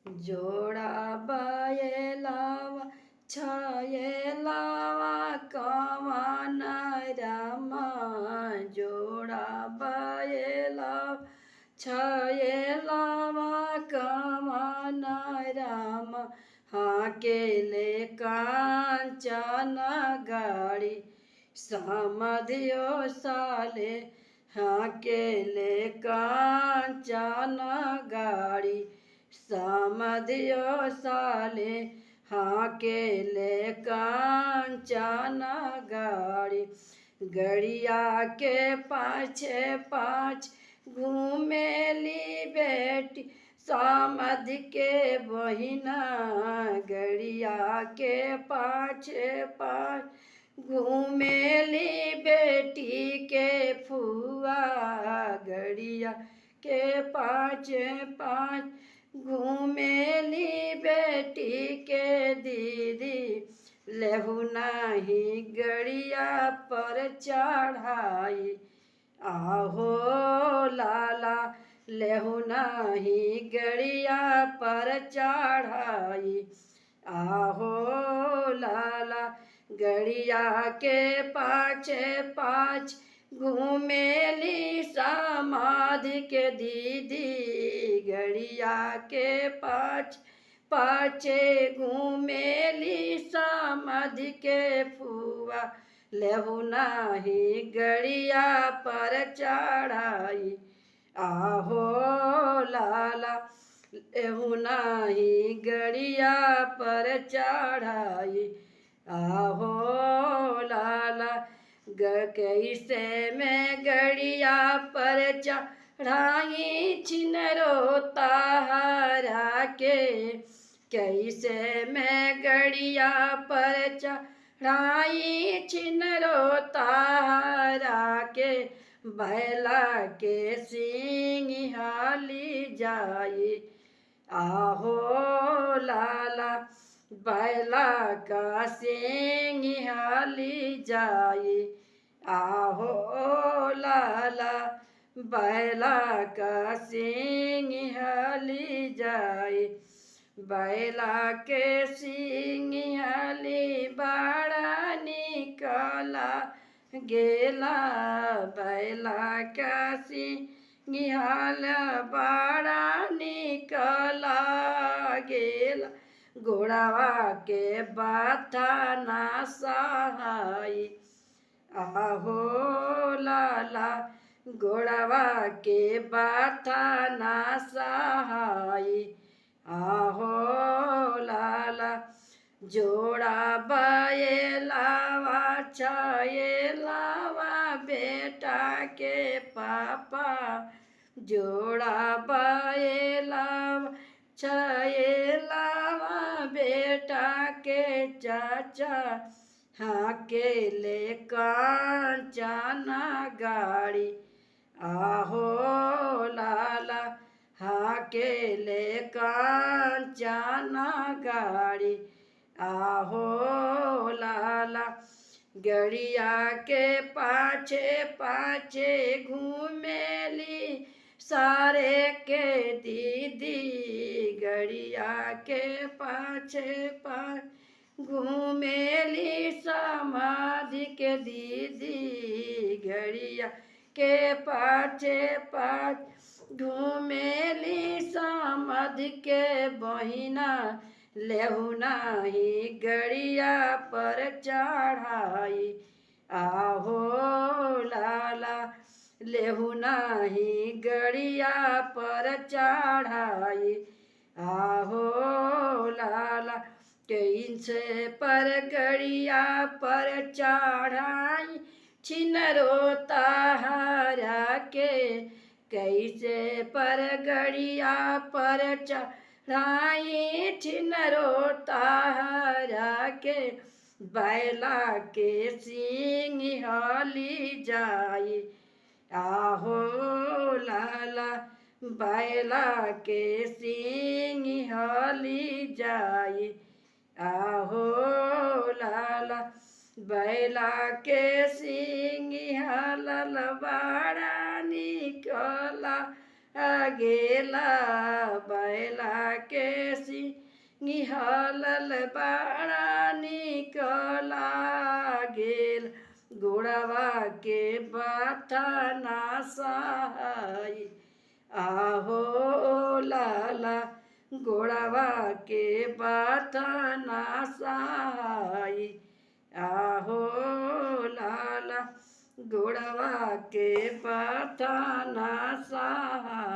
जोड़ा बैलावा छयलावा कवन रामा। जोड़ा बैलावा छयलावा कवन रामा। हाकेले कांचन गाड़ी समधियो साले। हाकेले कांचन गाड़ी समधियो साले। हाकेले कांचन गाड़ी। गड़िया के पाछे पाछ घूमेली बेटी समधि के बहिना। गड़िया के पाछे पाछ घूमेली बेटी के फुआ। गड़िया के पाछे पाछ घूमेली बेटी के दीदी। लेहु नाही गड़िया पर चढ़ाई आहो लाला। लेहु नाही गड़िया पर चढ़ाई आहो लाला। गड़िया के पाछे पाछ घूमेली समाधि के दीदी। गड़िया के पाछे घूमेली समाधि के फुआ। लेहु नाही गड़िया पर चढ़ाई आहो लाला। लेहु नाही गड़िया पर चढ़ाई आहो लाला। कैसे में गड़िया पर चढ़ाई छिनरो तारा के। कैसे में गड़िया पर चढ़ाई छिनरो तारा के। बैला के सिंह हाली जाई आहो लाला। बैला का सिंह हाली जाई आहो लाला। बैला का सिंह हाली जाई। बैला के सिंह हाली बड़ा निकला गेला। बैला का सिंह हाल बड़ा निकला गेला। घोड़ावा के बाथा ना सहाई आहो लाला। घोड़ावा के बाथा ना सहाई आहो लाला। जोड़ा बैलावा छयलावा बेटा के पापा। जोड़ा बैलावा छयलावा बेटा के चाचा। हाकेले कांचन गाड़ी आहो लाला। हाकेले कांचन गाड़ी आहो लाला। गड़िया के पाछे पाछे घूमेली सारे के दीदी। गड़िया के पाछे पाछ घूमेली समाधि के दीदी। गड़िया के पाछे पाछ घूमेली समाधि के बहिना। लेहु नाही गड़िया पर चढ़ाई आहो लाला। लेहु नाही गड़िया पर चढ़ाई आहो लाला। कैसे पर गड़िया पर चढ़ाई छिनरो तारा के। कैसे पर गड़िया पर चढ़ाई छिनरो तारा के। बैला के सिंह हाली जाई आहो लाला। बैला के सिंह हाली जाई आहो लाला। बैला के सिंह हाल बड़ा निकला गेला बैला के सिंघिहलल बड़ा निक लागेल गोड़वा के बथना सहाई आहो लाला गोड़वा के बथना सहाई आहो लाला गोड़वा के बथना सहाई।